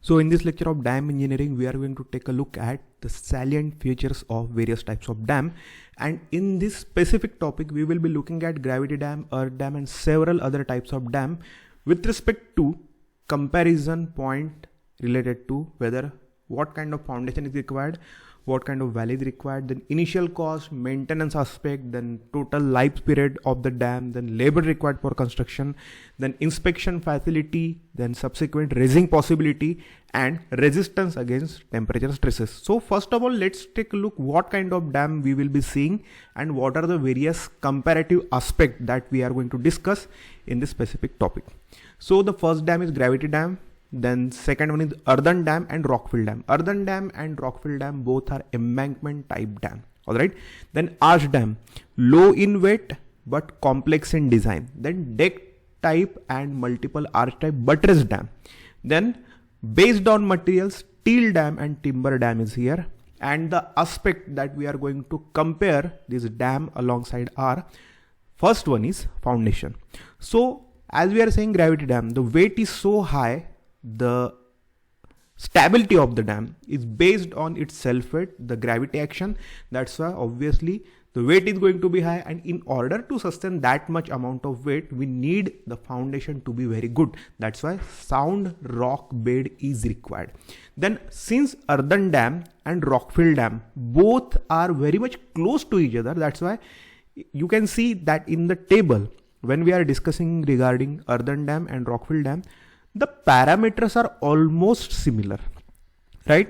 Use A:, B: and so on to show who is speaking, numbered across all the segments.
A: So in this lecture of dam engineering, we are going to take a look at the salient features of various types of dam. And in this specific topic, we will be looking at gravity dam, earth dam, and several other types of dam with respect to comparison point related to whether what kind of foundation is required, what kind of valley is required, then initial cost, maintenance aspect, then total life period of the dam, then labor required for construction, then inspection facility, then subsequent raising possibility, and resistance against temperature stresses. So first of all, let's take a look what kind of dam we will be seeing and what are the various comparative aspects that we are going to discuss in this specific topic. So the first dam is gravity dam. Then second one is earthen dam and rockfill dam. Earthen dam and rockfill dam both are embankment type dam. Alright. Then arch dam, low in weight but complex in design. Then deck type and multiple arch type buttress dam. Then based on materials, steel dam and timber dam is here. And the aspect that we are going to compare this dam alongside are, first one is foundation. So as we are saying gravity dam, the weight is so high, the stability of the dam is based on its self weight, the gravity action. That's why obviously the weight is going to be high, and in order to sustain that much amount of weight, we need the foundation to be very good. That's why sound rock bed is required. Then since earthen dam and rockfill dam both are very much close to each other, that's why you can see that in the table when we are discussing regarding earthen dam and rockfill dam, the parameters are almost similar, right?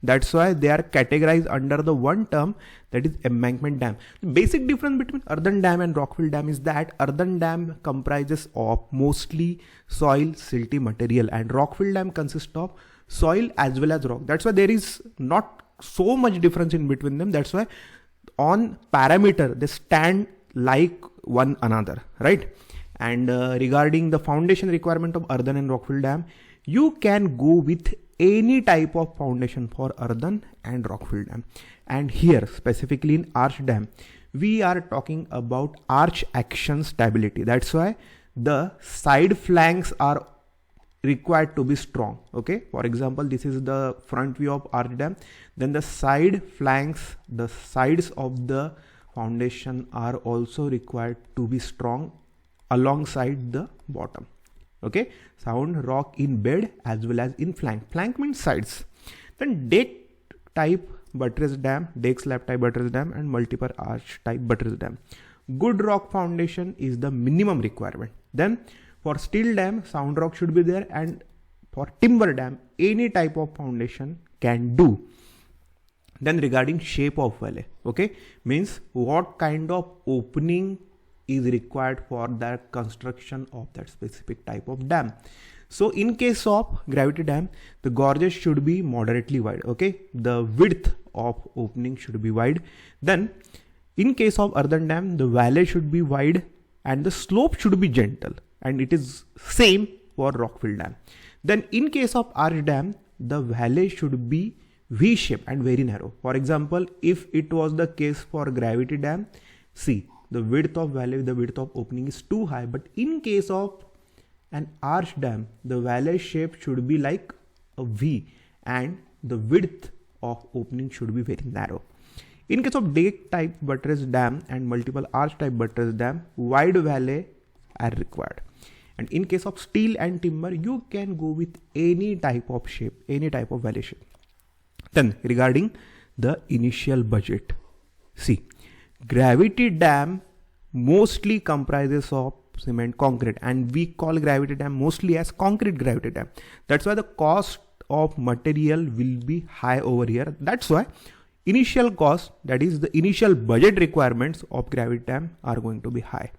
A: That's why they are categorized under the one term, that is embankment dam. The basic difference between earthen dam and rockfill dam is that earthen dam comprises of mostly soil, silty material, and rockfill dam consists of soil as well as rock. That's why there is not so much difference in between them. That's why on parameter they stand like one another, right? And regarding the foundation requirement of earthen and rockfill dam, you can go with any type of foundation for earthen and rockfill dam. And here specifically in arch dam, we are talking about arch action stability. That's why the side flanks are required to be strong. Okay, for example, this is the front view of arch dam. Then the side flanks, the sides of the foundation are also required to be strong alongside the bottom. Okay, sound rock in bed as well as in flank. Flank means sides. Then deck type buttress dam, deck slab type buttress dam, and multiple arch type buttress dam. Good rock foundation is the minimum requirement. Then for steel dam, sound rock should be there, and for timber dam, any type of foundation can do. Then regarding shape of valley, okay, means what kind of opening is required for that construction of that specific type of dam. So in case of gravity dam, the gorges should be moderately wide. Okay, the width of opening should be wide. Then in case of earthen dam, the valley should be wide and the slope should be gentle, and it is same for rockfill dam. Then in case of arch dam, the valley should be V-shaped and very narrow. For example, if it was the case for gravity dam, see, the width of valley, the width of opening is too high. But in case of an arch dam, the valley shape should be like a V and the width of opening should be very narrow. In case of deck type buttress dam and multiple arch type buttress dam, wide valley are required. And in case of steel and timber, you can go with any type of shape, any type of valley shape. Then regarding the initial budget, see, gravity dam mostly comprises of cement concrete, and we call gravity dam mostly as concrete gravity dam. That's why the cost of material will be high over here. That's why initial cost, that is the initial budget requirements of gravity dam, are going to be high.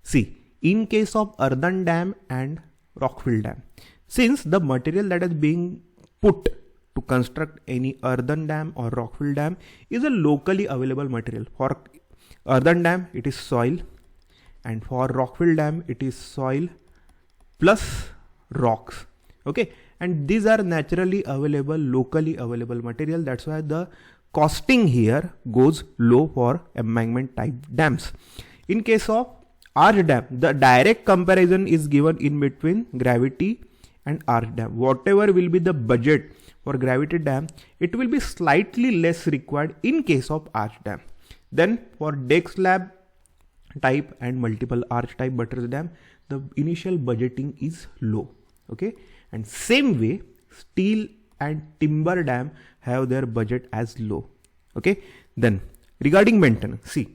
A: See, in case of earthen dam and rockfill dam, since the material that is being put to construct any earthen dam or rockfill dam is a locally available material. For earthen dam, it is soil, and for rockfill dam, it is soil plus rocks. Okay, and these are naturally available, locally available material. That's why the costing here goes low for embankment type dams. In case of arch dam, the direct comparison is given in between gravity and arch dam. Whatever will be the budget for gravity dam, it will be slightly less required in case of arch dam. Then for deck slab type and multiple arch type buttress dam, the initial budgeting is low. Okay, and same way steel and timber dam have their budget as low. Okay, then regarding maintenance, see,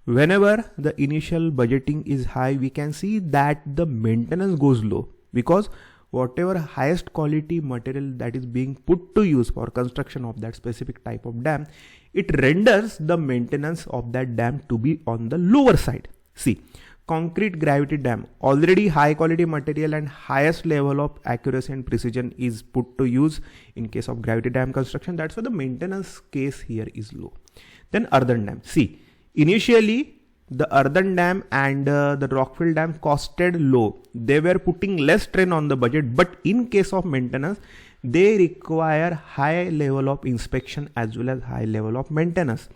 A: whenever the initial budgeting is high, we can see that the maintenance goes low, because whatever highest quality material that is being put to use for construction of that specific type of dam, it renders the maintenance of that dam to be on the lower side. See, concrete gravity dam, already high quality material and highest level of accuracy and precision is put to use in case of gravity dam construction. That's why the maintenance case here is low. Then earthen dam, see, initially the earthen dam and the rockfill dam costed low. They were putting less strain on the budget, but in case of maintenance, they require high level of inspection as well as high level of maintenance.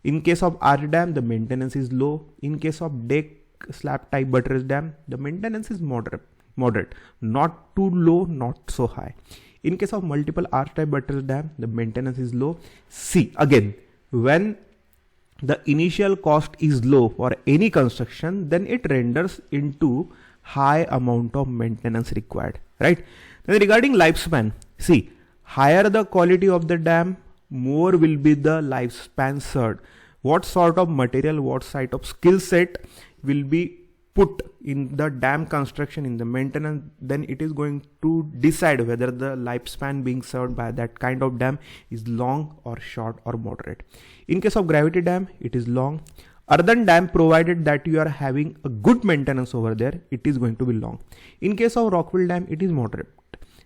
A: In case of arch dam, the maintenance is low. In case of deck slab type buttress dam, the maintenance is moderate, not too low, not so high. In case of multiple arch type buttress dam, the maintenance is low. See, again, when the initial cost is low for any construction, then it renders into high amount of maintenance required, right? Then regarding lifespan, see, higher the quality of the dam, more will be the lifespan served. What sort of material, what sort of skill set will be put in the dam construction, in the maintenance, then it is going to decide whether the lifespan being served by that kind of dam is long or short or moderate. In case of gravity dam, it is long. Earthen dam, provided that you are having a good maintenance over there, it is going to be long. In case of rockfill dam, it is moderate.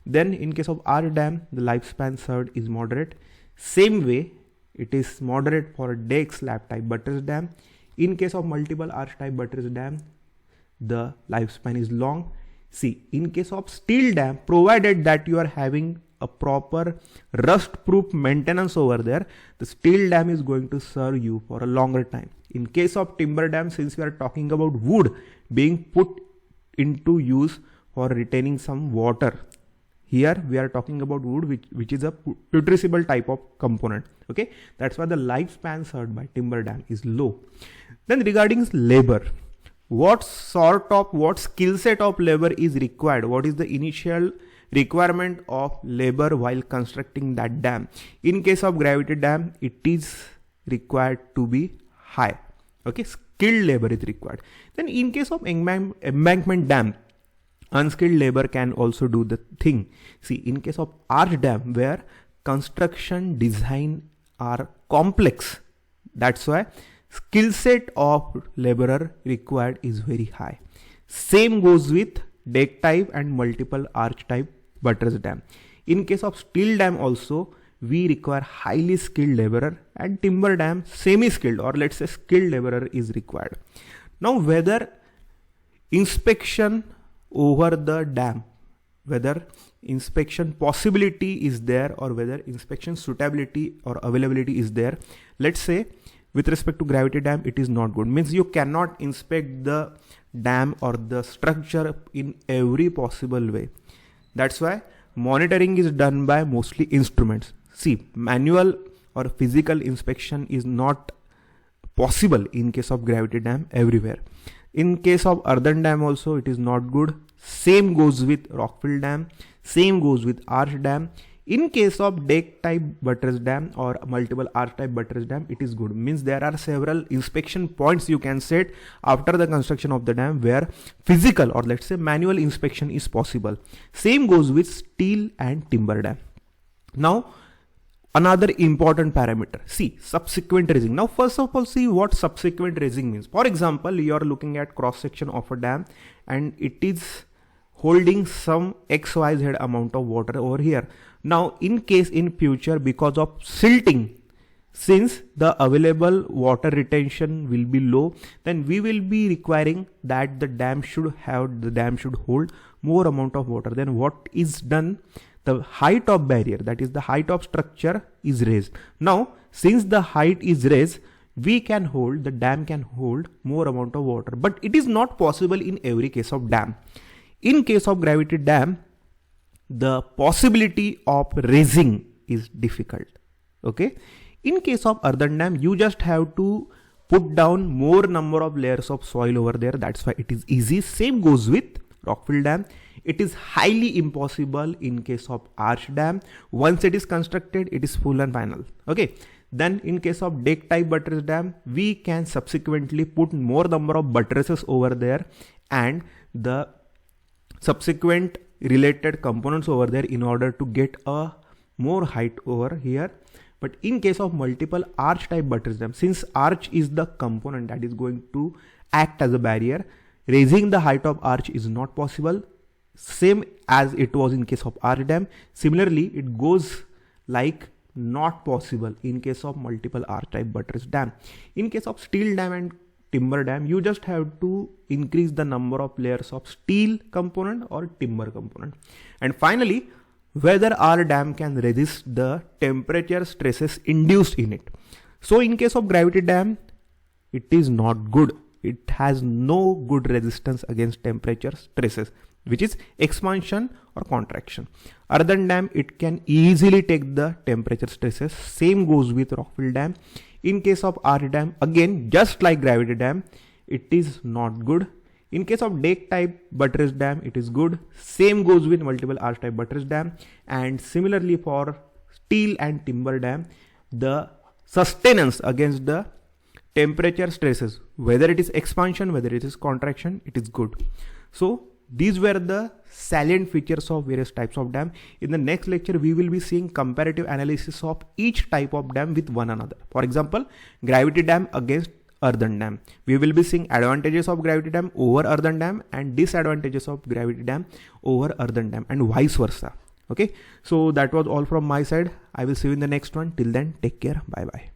A: Then in case of arch dam, the lifespan served is moderate. Same way, it is moderate for deck slab type buttress dam. In case of multiple arch type buttress dam, the lifespan is long. See, in case of steel dam, provided that you are having a proper rust proof maintenance over there, the steel dam is going to serve you for a longer time. In case of timber dam, since we are talking about wood being put into use for retaining some water, here we are talking about wood which is a putrescible type of component. Okay, that's why the lifespan served by timber dam is low. Then regarding labor, what skill set of labor is required? What is the initial requirement of labor while constructing that dam? In case of gravity dam, it is required to be high. Okay, skilled labor is required. Then in case of embankment dam, unskilled labor can also do the thing. See, in case of arch dam, where construction design are complex, that's why skill set of laborer required is very high. Same goes with deck type and multiple arch type buttress dam. In case of steel dam also, we require highly skilled laborer, and timber dam semi-skilled or let's say skilled laborer is required. Now whether inspection over the dam, whether inspection possibility is there or whether inspection suitability or availability is there, let's say with respect to gravity dam, it is not good. Means you cannot inspect the dam or the structure in every possible way. That's why monitoring is done by mostly instruments. See, manual or physical inspection is not possible in case of gravity dam everywhere. In case of earthen dam also, it is not good. Same goes with rockfill dam. Same goes with arch dam. In case of deck type buttress dam or multiple arch type buttress dam, it is good. Means there are several inspection points you can set after the construction of the dam where physical or let's say manual inspection is possible. Same goes with steel and timber dam. Now another important parameter, see, subsequent raising. Now first of all, see what subsequent raising means. For example, you are looking at cross section of a dam and it is holding some XYZ amount of water over here. Now in case in future, because of silting, since the available water retention will be low, then we will be requiring that the dam should hold more amount of water. Then what is done? The height of barrier, that is the height of structure, is raised. Now since the height is raised, the dam can hold more amount of water, but it is not possible in every case of dam. In case of gravity dam, the possibility of raising is difficult. Okay. In case of earthen dam, you just have to put down more number of layers of soil over there. That's why it is easy. Same goes with rockfill dam. It is highly impossible in case of arch dam. Once it is constructed, it is full and final. Okay. Then in case of deck type buttress dam, we can subsequently put more number of buttresses over there and the subsequent related components over there in order to get a more height over here. But in case of multiple arch type buttress dam, since arch is the component that is going to act as a barrier, raising the height of arch is not possible, same as it was in case of arch dam. Similarly, it goes like not possible in case of multiple arch type buttress dam. In case of steel dam and timber dam, you just have to increase the number of layers of steel component or timber component. And finally, whether our dam can resist the temperature stresses induced in it. So in case of gravity dam, it is not good. It has no good resistance against temperature stresses, which is expansion or contraction. Earthen dam, it can easily take the temperature stresses. Same goes with rockfill dam. In case of arch dam, again, just like gravity dam, it is not good. In case of deck type buttress dam, it is good. Same goes with multiple arch type buttress dam. And similarly for steel and timber dam, the sustenance against the temperature stresses, whether it is expansion, whether it is contraction, it is good. So these were the salient features of various types of dam. In the next lecture, we will be seeing comparative analysis of each type of dam with one another. For example, gravity dam against earthen dam. We will be seeing advantages of gravity dam over earthen dam and disadvantages of gravity dam over earthen dam and vice versa. Okay. So that was all from my side. I will see you in the next one. Till then, take care. Bye bye.